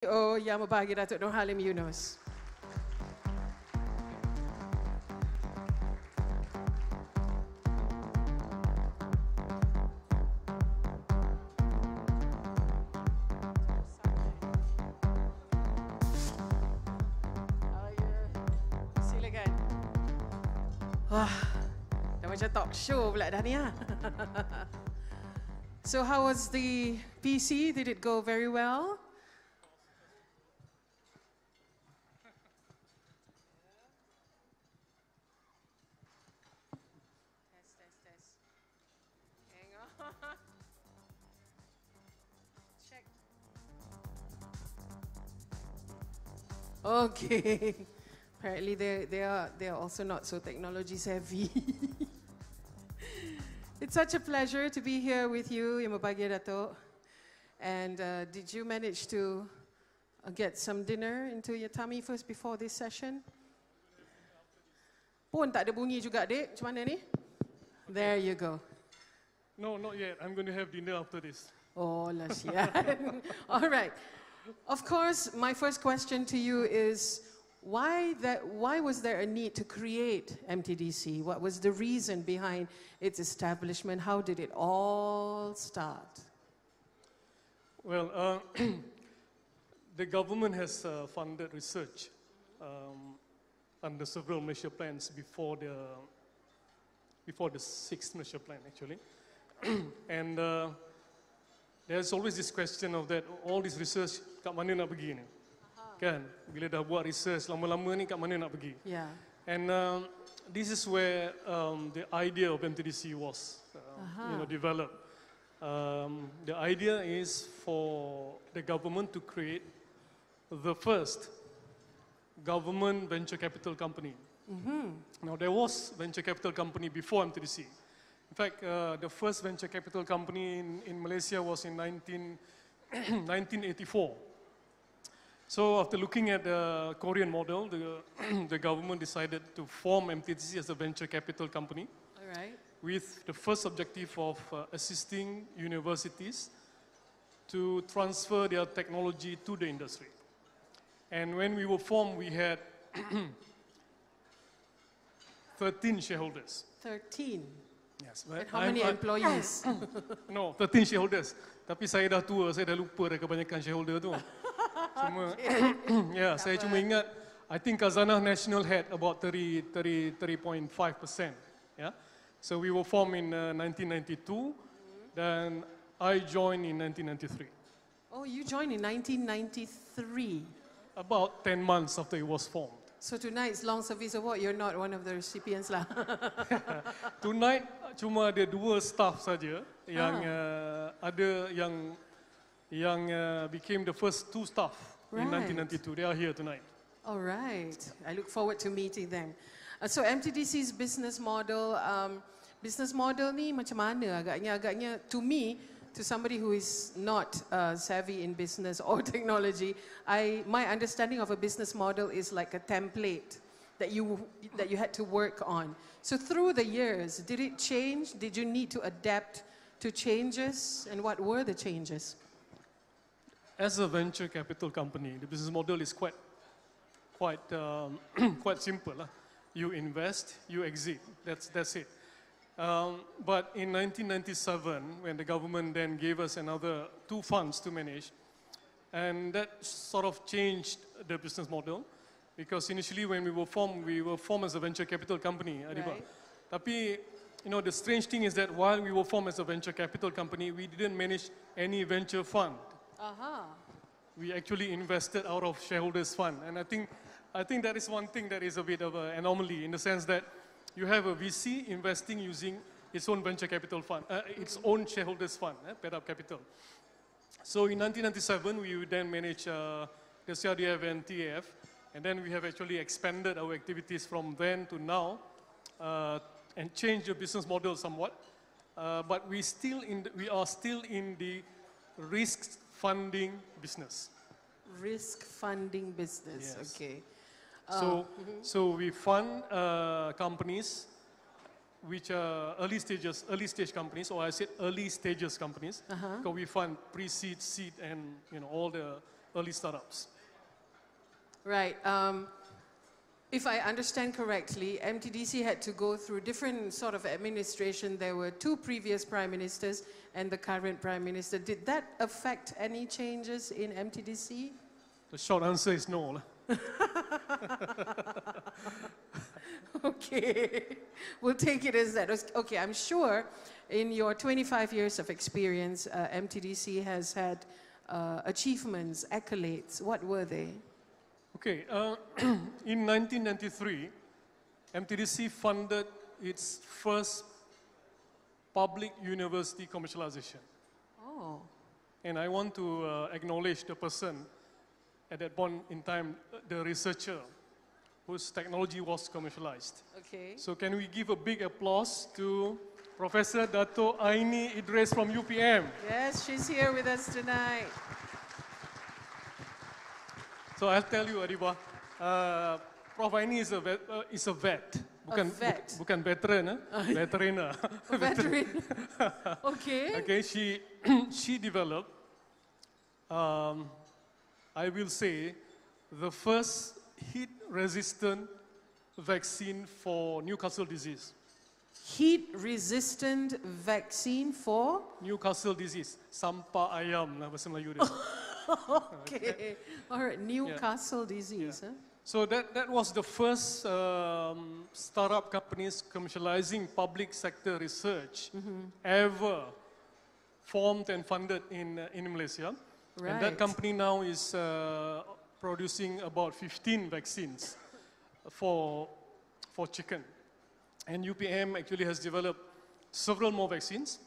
Oh, Yang Berbahagia Dato' Norhalim Yunus. Silakan. Wah, dah macam talk show pula dah ni. So how was the PC? Did it go very well? Test. Hang on. Check. Okay. Apparently they are also not so technology savvy. It's such a pleasure to be here with you, Yang Berbahagia Dato'. And did you manage to get some dinner into your tummy first before this session? Pun tak ada bunyi juga, Dek. Macam mana ni? There you go. No, not yet. I'm going to have dinner after this. Oh, lasian. All right. Of course, my first question to you is, why was there a need to create MTDC? What was the reason behind its establishment? How did it all start? Well, the government has funded research under several Malaysia plans before the sixth Malaysia plan, actually. And there's always this question of that, all this research, kat mana nak pergi ni? Kan? Bila dah buat research lama-lama ni, kat mana nak pergi? Yeah. And this is where the idea of MTDC was developed. The idea is for the government to create the first government venture capital company. Now, there was venture capital company before MTDC. In fact, the first venture capital company in Malaysia was in 1984. So after looking at the Korean model, the government decided to form MTDC as a venture capital company. All right. With the first objective of assisting universities to transfer their technology to the industry. And when we were formed, we had 13 shareholders. 13? Yes. And how many employees? No, 13 shareholders. Tapi saya dah tua, saya dah lupa dah kebanyakan shareholder tu. Cuma, yeah, saya cuma ingat, I think Khazanah National had about 30.5%. Yeah. So we were formed in 1992, then I joined in 1993. Oh, you joined in 1993? About 10 months after it was formed. So tonight's long service award, you're not one of the recipients lah. Tonight cuma ada 2 staff saja yang ada yang became the first 2 staff in 1992. They are here tonight. All right. I look forward to meeting them. So MTDC's business model ni macam mana agaknya to me, to somebody who is not savvy in business or technology, my understanding of a business model is like a template that you had to work on. So through the years, did it change? Did you need to adapt to changes? And what were the changes? As a venture capital company, the business model is quite simple. You invest, you exit. That's it. But in 1997, when the government then gave us another 2 funds to manage, and that sort of changed the business model, because initially when we were formed as a venture capital company, Adiba. Tapi, you know, the strange thing is that while we were formed as a venture capital company, we didn't manage any venture fund. We actually invested out of shareholders' fund, and I think that is one thing that is a bit of an anomaly in the sense that you have a VC investing using its own venture capital fund, its own shareholders' fund, paid up capital. So in 1997, we would then manage the CRDF and TAF, and then we have actually expanded our activities from then to now and changed the business model somewhat. But we are still in the risk funding business. Risk funding business, yes. Okay. So we fund companies which are early stage companies, or I said early stages companies, because we fund pre-seed, seed, and all the early startups. Right. If I understand correctly, MTDC had to go through different sort of administration. There were 2 previous prime ministers and the current prime minister. Did that affect any changes in MTDC? The short answer is no. Okay, we'll take it as that. Okay, I'm sure in your 25 years of experience, MTDC has had achievements, accolades. What were they? Okay, in 1993, MTDC funded its first public university commercialization. Oh. And I want to acknowledge the person at that point in time, the researcher whose technology was commercialized. Okay. So can we give a big applause to Professor Dato Aini Idris from UPM. Yes, she's here with us tonight. So I'll tell you, Adiba, Prof Aini is a vet. A vet? Bukan veteran, veteran. A veteran. Okay. Okay, she developed, I will say, the first heat-resistant vaccine for Newcastle disease. Heat-resistant vaccine for? Newcastle disease. Sampah ayam lah bahasa Melayu dia. Okay. All right, Newcastle disease. Yeah. Huh? So that was the first startup companies commercializing public sector research ever formed and funded in Malaysia. Right. And that company now is producing about 15 vaccines for chicken. And UPM actually has developed several more vaccines.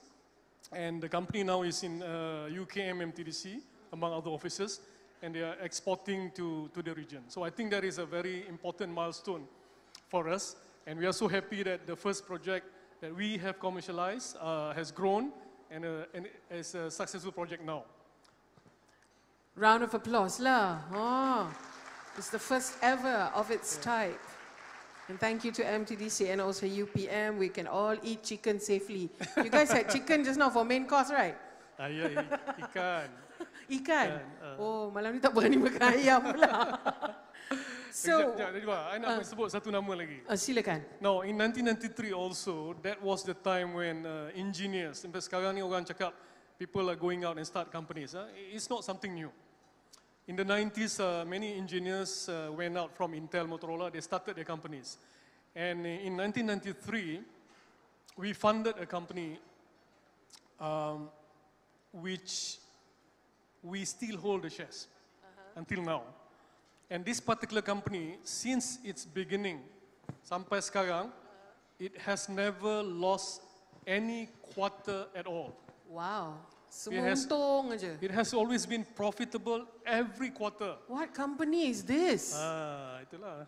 And the company now is in UKM MTDC, among other offices, and they are exporting to the region. So I think that is a very important milestone for us. And we are so happy that the first project that we have commercialized has grown and is a successful project now. Round of applause lah. Oh, it's the first ever of its type. And thank you to MTDC and also UPM. We can all eat chicken safely. You guys had chicken just now for main course, right? Ya, ikan. Ikan? Oh, malam ni tak berani makan ayam pula. So, I nak sebut satu nama lagi. silakan. No, in 1993 also, that was the time when engineers, sampai sekarang ni orang cakap, people are going out and start companies. It's not something new. In the 90s, many engineers went out from Intel, Motorola, they started their companies. And in 1993, we funded a company which we still hold the shares until now. And this particular company, since its beginning, sampai sekarang, it has never lost any quarter at all. Wow. Semua untung aja. It has always been profitable every quarter. What company is this? Itulah.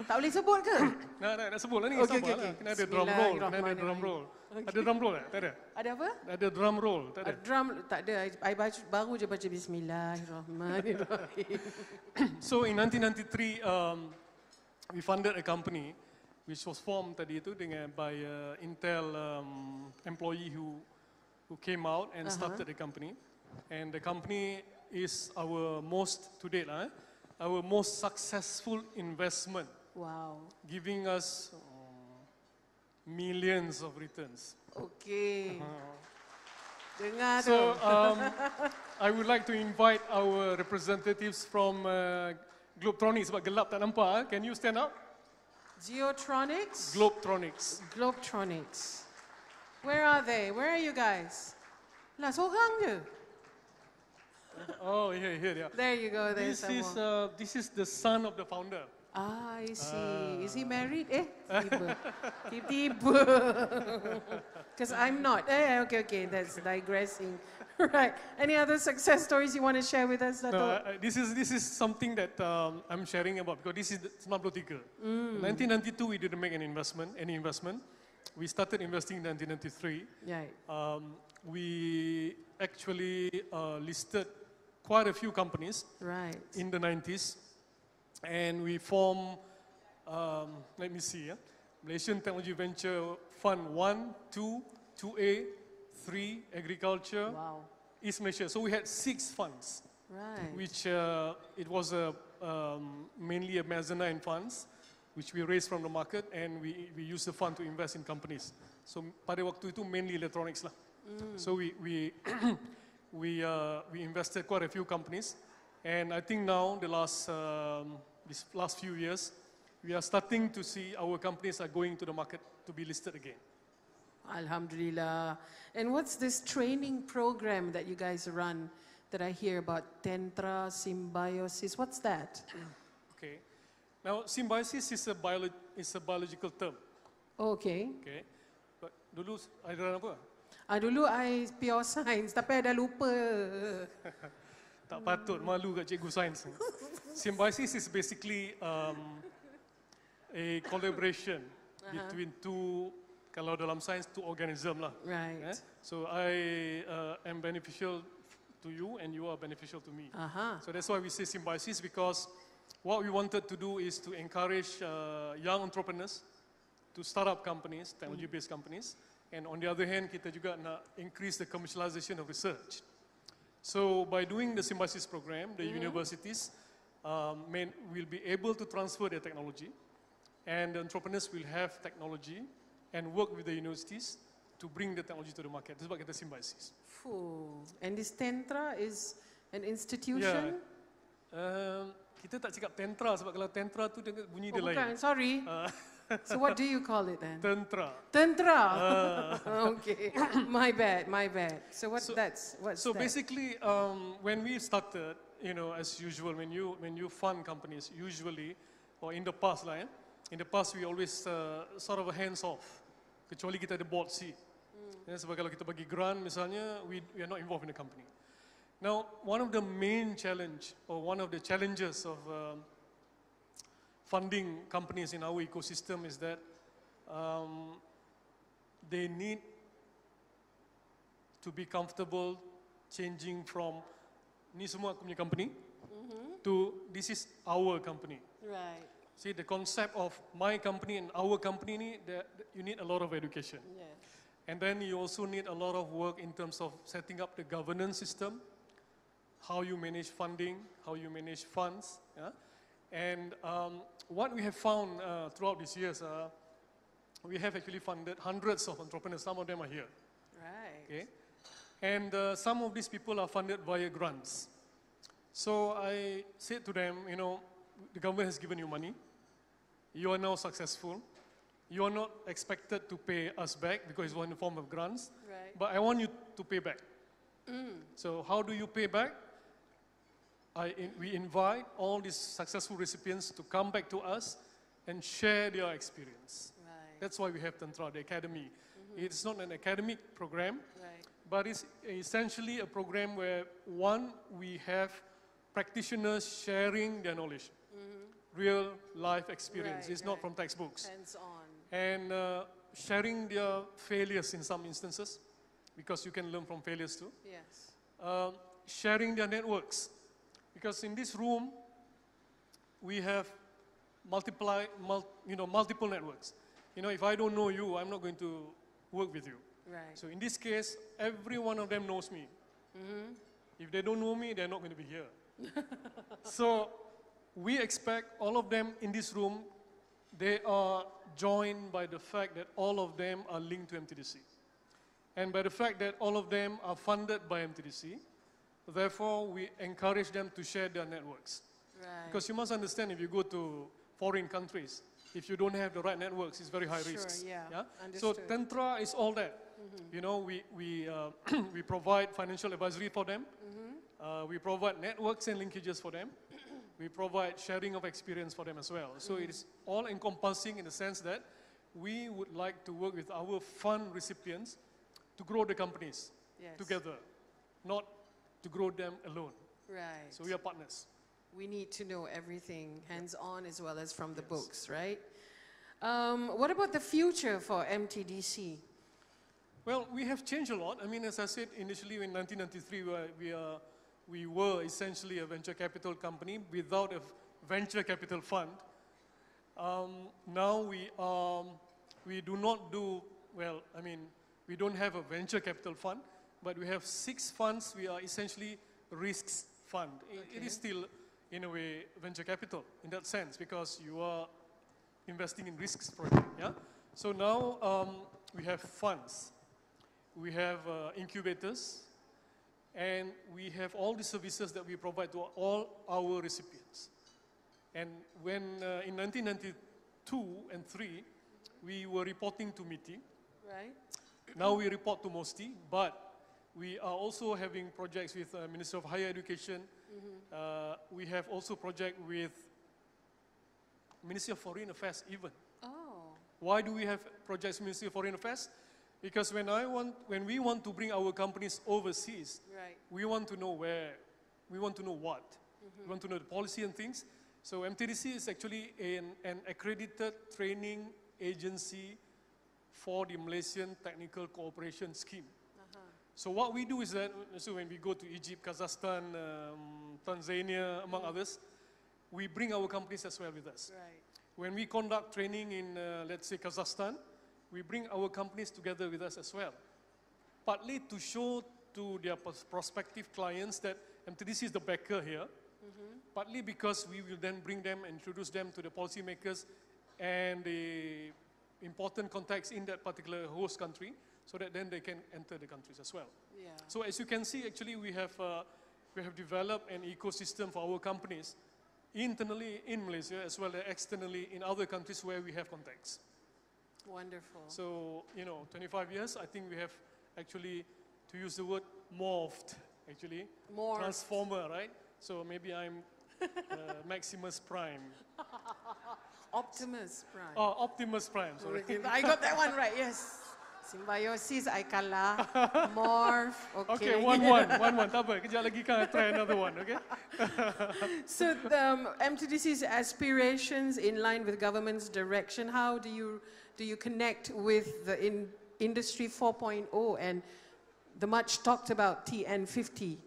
Tak boleh sebut ke? Nak sebut lah ni. Okay. Kena ada drum roll. Ada drum roll. Ada drum roll tak? Tak ada? Ada apa? Ada drum roll. Tak ada? Drum, tak ada. I baru je baca Bismillahirrahmanirrahim. So in 1993, we funded a company which was formed tadi itu by Intel employee who came out and started the company. And the company is our most, to date, our most successful investment. Wow. Giving us millions of returns. Okay. Dengar tu. So I would like to invite our representatives from Globetronics, sebab gelap tak nampak. Can you stand up? Geotronics? Globetronics. Globetronics. Where are they? Where are you guys? Lah, seorang je. Oh, here they are. There you go, there's someone. This is the son of the founder. Ah, I see. Is he married? Tiba. Because I'm not. Okay, that's digressing. Right. Any other success stories you want to share with us, Dato? No, this is something that I'm sharing about because this is 93. In 1992, we didn't make any investment. We started investing in 1993. Right. We actually listed quite a few companies in the 90s. And we formed, let me see, Malaysian Technology Venture Fund 1, 2, 2A, 3, Agriculture, Wow. East Malaysia. So we had 6 funds. Right. which it was mainly a mezzanine funds, which we raised from the market, and we used the fund to invest in companies. So pada waktu itu mainly electronics lah. So we invested quite a few companies, and I think now these last few years, we are starting to see our companies are going to the market to be listed again. Alhamdulillah. And what's this training program that you guys run that I hear about, Tantra, symbiosis? What's that? Okay. Now, symbiosis is a biological term. Okay. Okay. But dulu ada apa? Dulu I pure science, tapi I dah lupa. Tak patut, malu kat cikgu sains. Symbiosis is basically a collaboration between two, kalau dalam sains, two organism lah. Right. So I am beneficial to you and you are beneficial to me. So that's why we say symbiosis, because what we wanted to do is to encourage young entrepreneurs to start up companies, technology-based companies. And on the other hand, kita juga nak increase the commercialization of research. So by doing the symbiosis program, the universities will be able to transfer their technology, and the entrepreneurs will have technology and work with the universities to bring the technology to the market. That's what kita symbiosis. And this Tantra is an institution? Yeah. Kita tak cakap tantra sebab kalau tantra tu bunyi dia lain. Bukan, sorry. So what do you call it then? Tantra. Tantra. Okay. My bad. So what's that? Basically, when we started, as usual, when you fund companies, usually, or in the past lah, in the past we always sort of hands off, kecuali kita ada board seat. Sebab kalau kita bagi grant misalnya, we are not involved in the company. Now, one of the main challenge, or one of the challenges of funding companies in our ecosystem is that they need to be comfortable changing from ni semua aku punya company to this is our company. Right. See, the concept of my company and our company ni, you need a lot of education. Yes. And then you also need a lot of work in terms of setting up the governance system, how you manage funding, how you manage funds. Yeah? And what we have found throughout these years, we have actually funded hundreds of entrepreneurs. Some of them are here. Right. Okay? And some of these people are funded via grants. So I said to them, the government has given you money. You are now successful. You are not expected to pay us back because it's in the form of grants. Right. But I want you to pay back. So how do you pay back? We invite all these successful recipients to come back to us and share their experience. Right. That's why we have Tantra, the academy. It's not an academic program, Right. but it's essentially a program where, one, we have practitioners sharing their knowledge, real life experience. Right, It's not from textbooks. Hands-on. And sharing their failures in some instances, because you can learn from failures too. Yes. Sharing their networks. Because in this room, we have multiple networks. If I don't know you, I'm not going to work with you. Right. So in this case, every one of them knows me. If they don't know me, they're not going to be here. So we expect all of them in this room, they are joined by the fact that all of them are linked to MTDC. And by the fact that all of them are funded by MTDC, therefore we encourage them to share their networks. Right. Because you must understand, if you go to foreign countries, if you don't have the right networks, it's very high risks. Yeah. So Understood. Tantra is all that. We provide financial advisory for them. We provide networks and linkages for them. We provide sharing of experience for them as well. So it is all encompassing in the sense that we would like to work with our fund recipients to grow the companies Yes. together, not to grow them alone. Right. So we are partners. We need to know everything, hands-on as well as from the books, right? What about the future for MTDC? Well, we have changed a lot. I mean, as I said initially in 1993, we were essentially a venture capital company without a venture capital fund. Now we do not do, we don't have a venture capital fund, but we have 6 funds. We are essentially risks fund. It is still, in a way, venture capital in that sense, because you are investing in risks project, yeah? So now we have funds, we have incubators, and we have all the services that we provide to all our recipients. And when in 1992 and 3, we were reporting to MITI. Right. Now we report to MOSTI, but we are also having projects with Ministry of Higher Education. We have also project with Ministry of Foreign Affairs even. Oh. Why do we have projects with Ministry of Foreign Affairs? Because when we want to bring our companies overseas, Right. we want to know where, we want to know what. We want to know the policy and things. So MTDC is actually an accredited training agency for the Malaysian Technical Cooperation Scheme. So what we do is that, so when we go to Egypt, Kazakhstan, Tanzania, among others, we bring our companies as well with us. Right. When we conduct training in, let's say, Kazakhstan, we bring our companies together with us as well. Partly to show to their prospective clients that MTDC is the backer here, partly because we will then bring them and introduce them to the policymakers and the important contacts in that particular host country, so that then they can enter the countries as well. Yeah. So as you can see, actually we have developed an ecosystem for our companies internally in Malaysia as well as externally in other countries where we have contacts. Wonderful. So, 25 years, I think we have actually, to use the word, morphed, actually. Morphed. Transformer, right? So maybe I'm Maximus Prime. Optimus Prime. Oh, Optimus Prime, sorry. I got that one right, yes. Symbiosis, I kalah. Morph, okay. Okay, 1-1, tak apa, kejap lagi kan I try another one, okay? So MTDC's aspirations in line with government's direction, how do you connect with the Industry 4.0 and the much talked about TN50?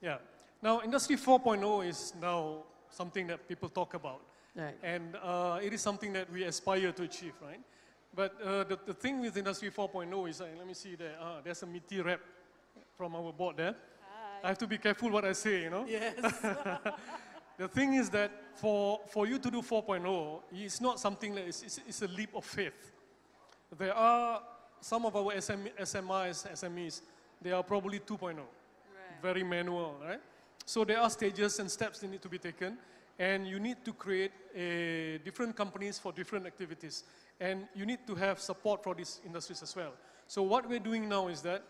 Yeah. Now, Industry 4.0 is now something that people talk about. Right. And it is something that we aspire to achieve, right? But the thing with Industry 4.0 is, let me see there, there's a MITI rep from our board there. Hi. I have to be careful what I say, Yes. The thing is that for you to do 4.0, it's not something that it's a leap of faith. There are some of our SMEs, they are probably 2.0, Right. very manual, right? So there are stages and steps that need to be taken, and you need to create different companies for different activities. And you need to have support for these industries as well. So what we're doing now is that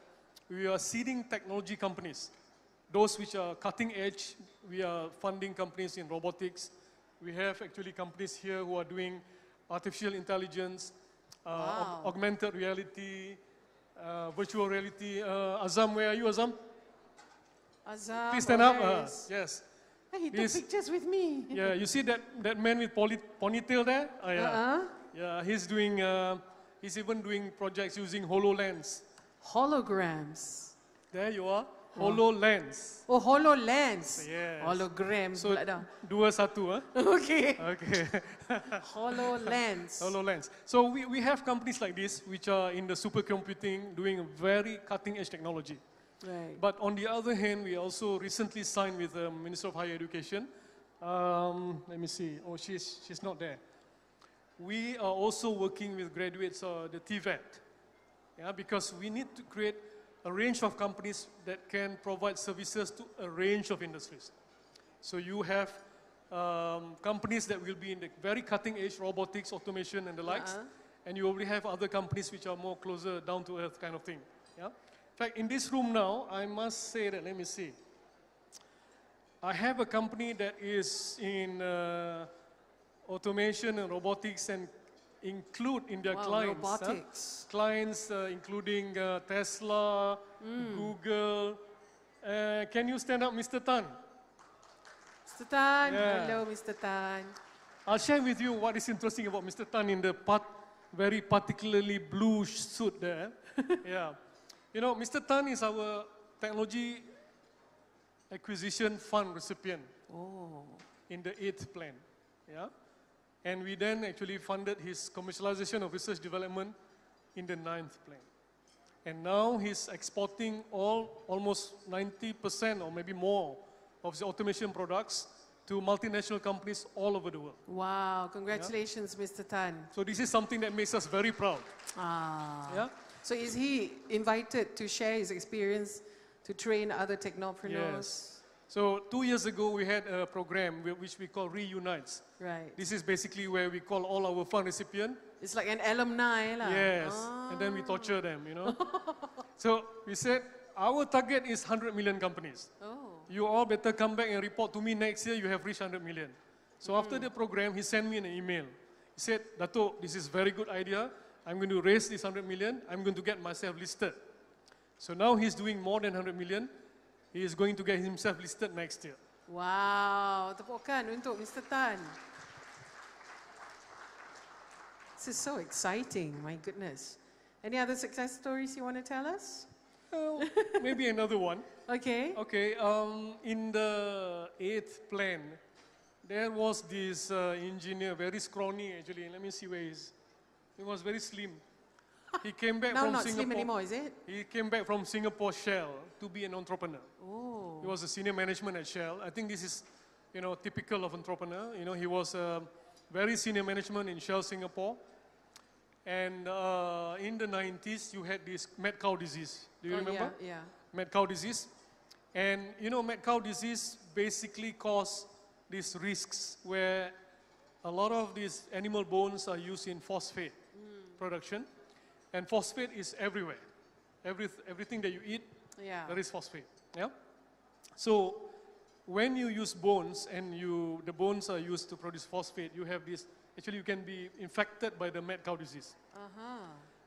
we are seeding technology companies. Those which are cutting edge, we are funding companies in robotics. We have actually companies here who are doing artificial intelligence, Wow. augmented reality, virtual reality. Azam, where are you, Azam? Azam, Please stand up. yes. Yes. Hey, he took pictures with me. Yeah, you see that man with ponytail there? Yeah. Yeah, he's even doing projects using HoloLens. Holograms. There you are, HoloLens. Oh, HoloLens. Yes. Holograms. So, pula dah. 2-1, huh? Okay. Okay. HoloLens. HoloLens. So we have companies like this, which are in the supercomputing, doing very cutting-edge technology. Right. But on the other hand, we also recently signed with the Minister of Higher Education. Let me see. Oh, she's not there. We are also working with graduates of the TVET, because we need to create a range of companies that can provide services to a range of industries. So you have companies that will be in the very cutting edge, robotics, automation and the likes, and you already have other companies which are more closer, down to earth kind of thing. Yeah? In fact, in this room now, I must say that, let me see. I have a company that is in automation and robotics and include in their clients. Robotics. Clients including Tesla, Google. Can you stand up, Mr. Tan? Mr. Tan. Yeah. Hello, Mr. Tan. I'll share with you what is interesting about Mr. Tan in the very particularly blue suit there. Yeah. Mr. Tan is our technology acquisition fund recipient in the 8th plan. Yeah. And we then actually funded his commercialization of research development in the 9th plan. And now he's exporting almost 90% or maybe more of the automation products to multinational companies all over the world. Wow, congratulations, Mr. Tan. So this is something that makes us very proud. Ah. Yeah? So is he invited to share his experience to train other technopreneurs? Yes. So 2 years ago, we had a program which we call Reunites. Right. This is basically where we call all our fund recipients. It's like an alumni lah. Yes. And then we torture them, you know. So we said, our target is 100 million companies. Oh. You all better come back and report to me next year you have reached 100 million. So after the program, he sent me an email. He said, Dato, this is a very good idea. I'm going to raise this 100 million. I'm going to get myself listed. So now he's doing more than 100 million. He is going to get himself listed next year. Wow, tepukan untuk Mr. Tan. This is so exciting, my goodness. Any other success stories you want to tell us? Well, maybe another one. Okay. Okay, in the 8th plan, there was this engineer, very scrawny actually. Let me see where he is. He was very slim. He came back Now from not Singapore. slim anymore, is it? He came back from Singapore Shell to be an entrepreneur. Oh. He was a senior management at Shell. I think this is, you know, typical of entrepreneur. You know, he was very senior management in Shell Singapore. And in the 90s, you had this mad cow disease. Do you remember? Yeah, yeah. Mad cow disease. And, you know, mad cow disease basically caused these risks where a lot of these animal bones are used in phosphate production. And phosphate is everywhere. Everything that you eat, there is phosphate. Yeah? So when you use bones and the bones are used to produce phosphate, you have this, actually you can be infected by the mad cow disease.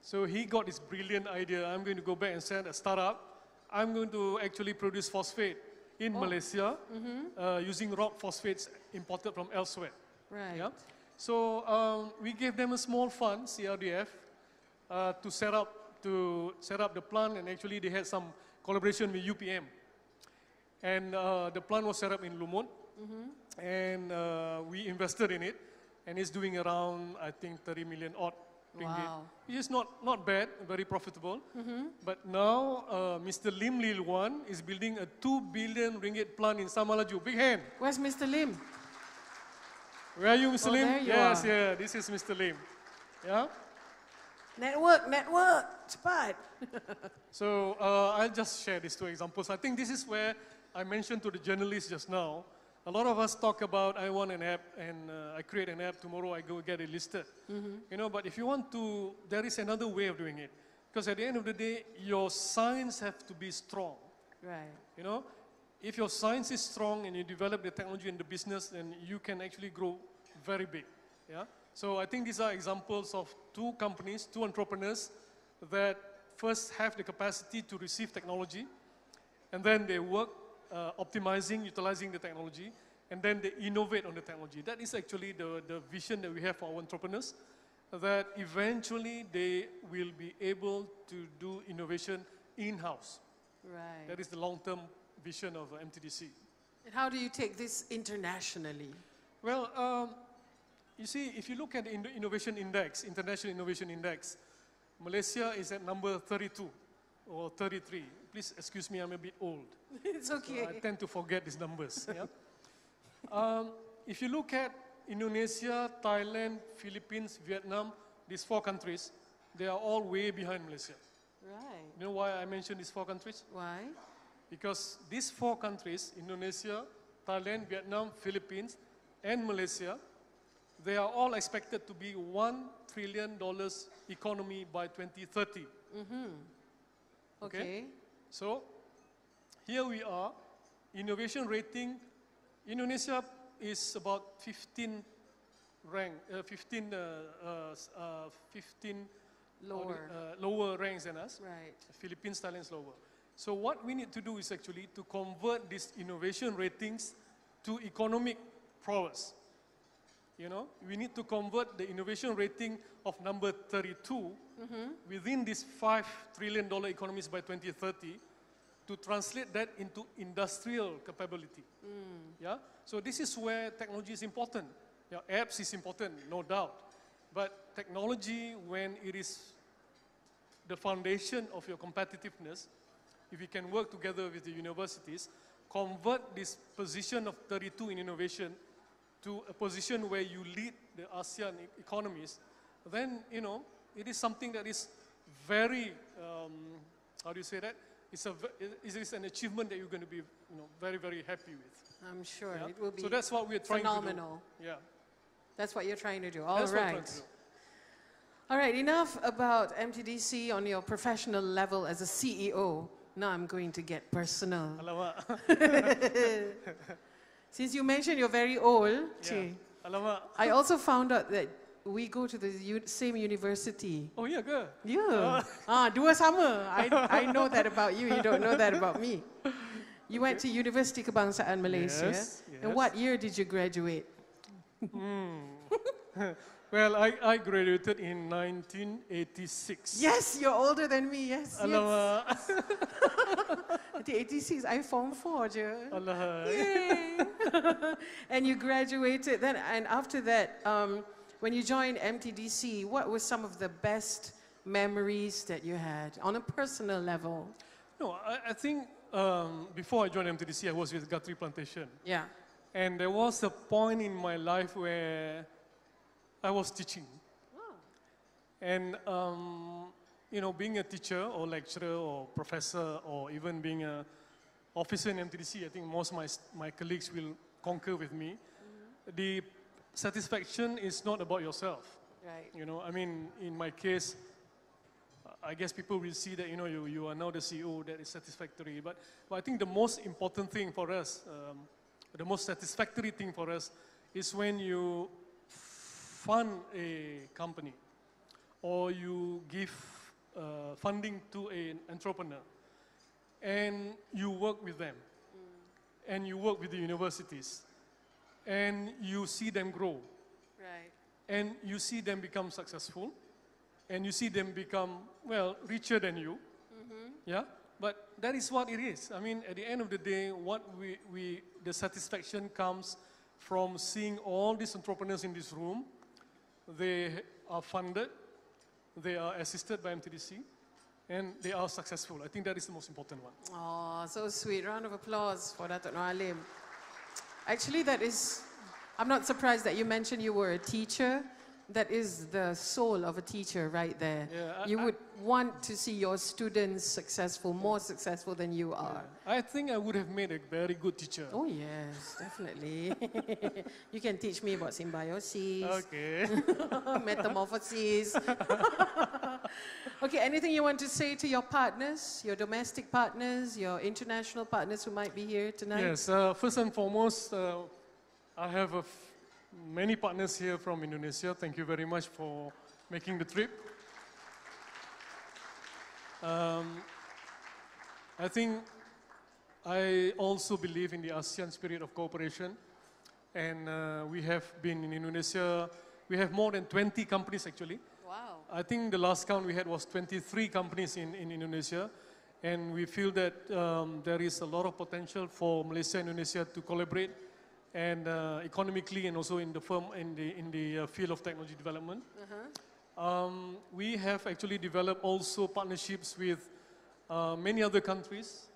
So he got this brilliant idea. I'm going to go back and set a startup. I'm going to actually produce phosphate in Malaysia using rock phosphates imported from elsewhere. Right. Yeah? So we gave them a small fund, CRDF, to set up the plant, and actually they had some collaboration with UPM. And the plant was set up in Lumut, and we invested in it, and it's doing around, I think, 30 million odd ringgit. Wow. Which is not bad, very profitable. But now Mr. Lim Lil Wan is building a 2 billion ringgit plant in Samalaju. Big hand. Where's Mr. Lim? Where are you, Mr. Lim? There you Yes, are. yeah, this is Mr. Lim. Yeah? Network, cepat. So I'll just share these two examples. I think this is where I mentioned to the journalists just now, a lot of us talk about, I want an app and I create an app, tomorrow I go get it listed. You know, but if you want to, there is another way of doing it. Because at the end of the day, your science have to be strong. Right. You know, if your science is strong and you develop the technology and the business, then you can actually grow very big. Yeah? So I think these are examples of two companies, two entrepreneurs that first have the capacity to receive technology, and then they work optimizing, utilizing the technology, and then they innovate on the technology. That is actually the vision that we have for our entrepreneurs, that eventually they will be able to do innovation in-house. Right. That is the long-term vision of MTDC. And how do you take this internationally? Well, you see, if you look at the innovation index, International Innovation Index, Malaysia is at number 32 or 33. Please excuse me, I'm a bit old. It's okay. So I tend to forget these numbers. Yeah? If you look at Indonesia, Thailand, Philippines, Vietnam, these 4 countries, they are all way behind Malaysia. Right. You know why I mentioned these 4 countries? Why? Because these 4 countries, Indonesia, Thailand, Vietnam, Philippines, and Malaysia, they are all expected to be $1 trillion economy by 2030. Okay. So, here we are, innovation rating, Indonesia is about 15 rank, 15 lower ranks than us. Right. Philippines, Thailand is lower. So what we need to do is actually to convert these innovation ratings to economic prowess. You know, we need to convert the innovation rating of number 32 within these $5 trillion economies by 2030 to translate that into industrial capability. Yeah? So this is where technology is important. Yeah, apps is important, no doubt. But technology, when it is the foundation of your competitiveness, if you can work together with the universities, convert this position of 32 in innovation to a position where you lead the ASEAN economies, then, you know, it is something that is very, how do you say that? It is an achievement that you're going to be, you know, very, very happy with. I'm sure Yeah? it will be So that's what we're trying phenomenal. to do. Yeah. That's what you're trying to do. All That's what we're trying right. to do. All right, enough about MTDC on your professional level as a CEO. Now I'm going to get personal. Alamak. Since you mentioned you're very old, Yeah. Che, Alamak. I also found out that we go to the same university. Oh, yeah, good. Yeah. Dua sama. I know that about you. You don't know that about me. You went to University Kebangsaan Malaysia. Yes, And yes. what year did you graduate? Well, I graduated in 1986. Yes, you're older than me. Yes. Alamak. 1986, I Form 4 je. Allah. Yay. And you graduated then, and after that, when you joined MTDC, what were some of the best memories that you had on a personal level? No, I think before I joined MTDC, I was with Guthrie Plantation. Yeah. And there was a point in my life where I was teaching. And, you know, being a teacher or lecturer or professor or even being an officer in MTDC, I think most of my colleagues will concur with me. The satisfaction is not about yourself. Right. You know, I mean, in my case, I guess people will see that, you know, you are now the CEO, that is satisfactory. But I think the most important thing for us, the most satisfactory thing for us is when you fund a company or you give funding to an entrepreneur and you work with them and you work with the universities and you see them grow. Right. And you see them become successful, and you see them become, well, richer than you. Yeah? But that is what it is. I mean, at the end of the day, what the satisfaction comes from seeing all these entrepreneurs in this room. They are funded, they are assisted by MTDC, and they are successful. I think that is the most important one. Oh, so sweet. Round of applause for Dato Norhalim. Actually, I'm not surprised that you mentioned you were a teacher. That is the soul of a teacher right there. Yeah, you would want to see your students successful, more successful than you are. I think I would have made a very good teacher. Oh yes, definitely. You can teach me about symbiosis, Okay. metamorphosis. Okay, anything you want to say to your partners, your domestic partners, your international partners who might be here tonight? Yes, first and foremost, I have many partners here from Indonesia. Thank you very much for making the trip. I think I also believe in the ASEAN spirit of cooperation. And we have been in Indonesia, we have more than 20 companies actually. Wow. I think the last count we had was 23 companies in Indonesia. And we feel that there is a lot of potential for Malaysia and Indonesia to collaborate and economically and also in the field of technology development. We have actually developed also partnerships with many other countries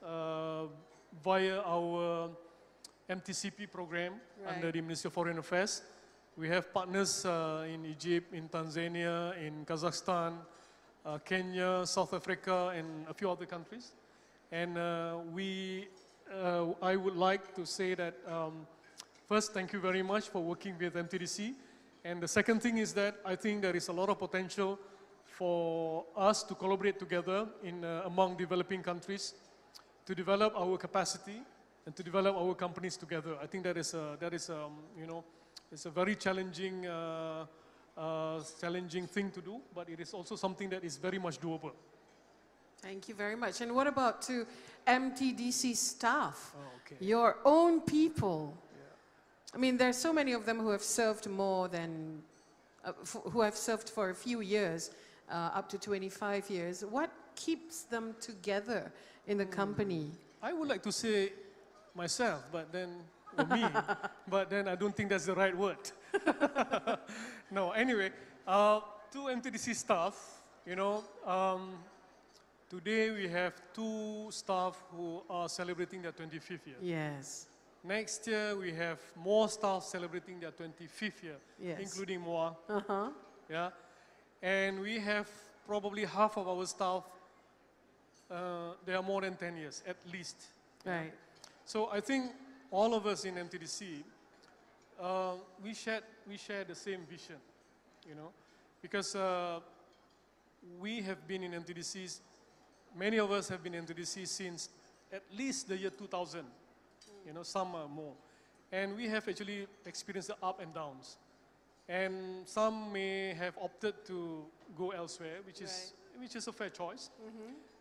via our MTCP program under the Ministry of Foreign Affairs. We have partners in Egypt, in Tanzania, in Kazakhstan, Kenya, South Africa, and a few other countries. And I would like to say that first, thank you very much for working with MTDC. And the second thing is that I think there is a lot of potential for us to collaborate together among developing countries to develop our capacity and to develop our companies together. I think that is you know, it's a very challenging thing to do, but it is also something that is very much doable. Thank you very much. And what about to MTDC staff? Oh, okay. Your own people? I mean, there's so many of them who have served more than, who have served for a few years, up to 25 years. What keeps them together in the company? I would like to say myself, but then, or me, but then I don't think that's the right word. No, anyway, to MTDC staff, you know, Today we have 2 staff who are celebrating their 25th year. Yes. Next year we have more staff celebrating their 25th year, Yes. including Moa. Uh-huh. Yeah, and we have probably half of our staff. They are more than 10 years at least. Right. So I think all of us in MTDC, we share the same vision, you know, because we have been in MTDC. Many of us have been in MTDC since at least the year 2000. You know, some are more, and we have actually experienced the up and downs. And some may have opted to go elsewhere, which is a fair choice.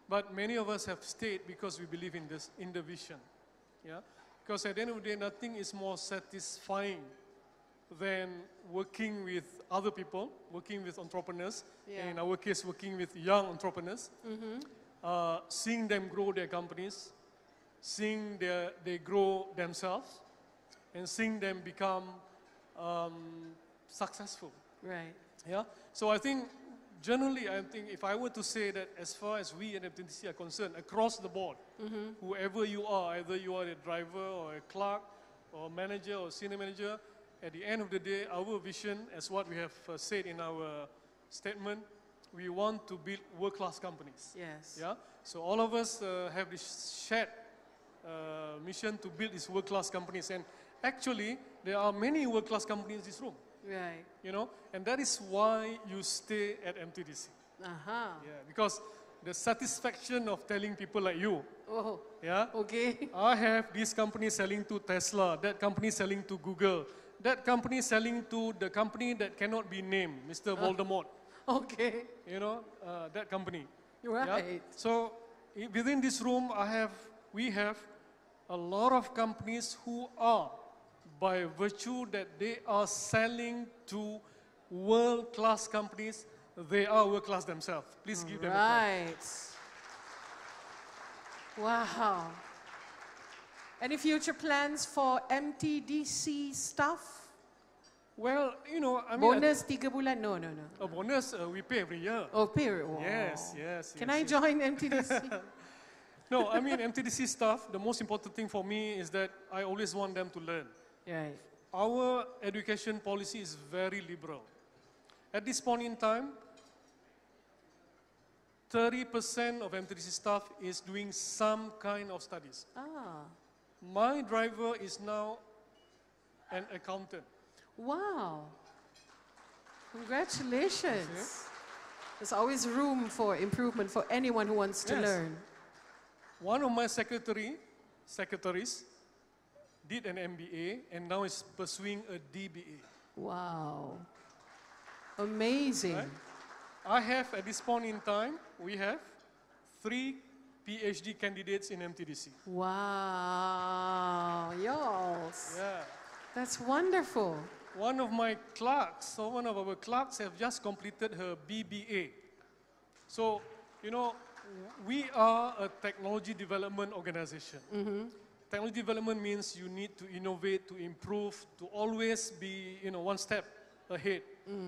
But many of us have stayed because we believe in this, in the vision. Yeah, because at the end of the day, nothing is more satisfying than working with other people, working with entrepreneurs. Yeah. And in our case, working with young entrepreneurs, seeing them grow their companies, seeing they grow themselves, and seeing them become successful. Right. Yeah. So I think generally, I think if I were to say that as far as we at MTDC are concerned, across the board, whoever you are, either you are a driver or a clerk or a manager or senior manager, at the end of the day, our vision, as what we have said in our statement, we want to build world-class companies. Yes. Yeah. So all of us have this shared mission to build these world-class companies, and actually, there are many world-class companies in this room. Right. You know, and that is why you stay at MTDC. Uh-huh. Yeah, because the satisfaction of telling people like you, Oh, yeah, okay. I have this company selling to Tesla, that company selling to Google, that company selling to the company that cannot be named, Mr. Voldemort. Okay. You know, that company. Right. Yeah? So within this room, we have a lot of companies who are, by virtue that they are selling to world-class companies, they are world-class themselves. Please give them a clap. Right. Wow. Any future plans for MTDC staff? Well, you know, I mean, Bonus 3 bulan? No. a bonus we pay every year. Oh, period. Wow. Yes. Can I join MTDC? No, I mean, MTDC staff, the most important thing for me is that I always want them to learn. Right. Our education policy is very liberal. At this point in time, 30% of MTDC staff is doing some kind of studies. Ah. My driver is now an accountant. Wow. Congratulations. There's always room for improvement for anyone who wants to Yes. learn. One of my secretaries did an MBA and now is pursuing a DBA. Wow. Amazing. Right? I have, at this point in time, we have 3 PhD candidates in MTDC. Wow. Yours. Yeah. That's wonderful. One of my clerks, or one of our clerks, have just completed her BBA. So, you know, we are a technology development organization. Technology development means you need to innovate, to improve, to always be, you know, one step ahead.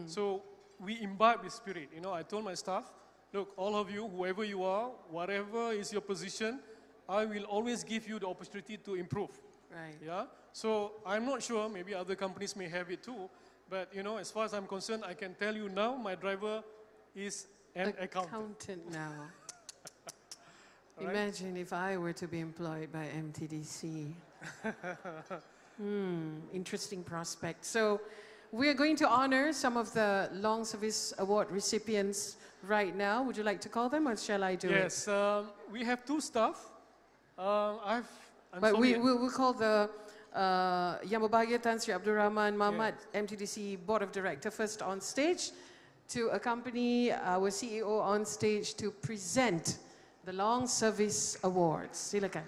So we imbibe this spirit. You know, I told my staff, look, all of you, whoever you are, whatever is your position, I will always give you the opportunity to improve. Right. Yeah. So I'm not sure, maybe other companies may have it too, but you know, as far as I'm concerned, I can tell you now, my driver is an accountant. Now. All right. Imagine if I were to be employed by MTDC. Interesting prospect. So we are going to honor some of the Long Service Award recipients right now. Would you like to call them, or shall I do it? Yes, we have 2 staff. I'm But sorry. we'll call the Yang Berbahagia Tan Sri Abdul Rahman Mahmat, MTDC Board of Director, first on stage to accompany our CEO on stage to present the Long Service Awards. Silakan.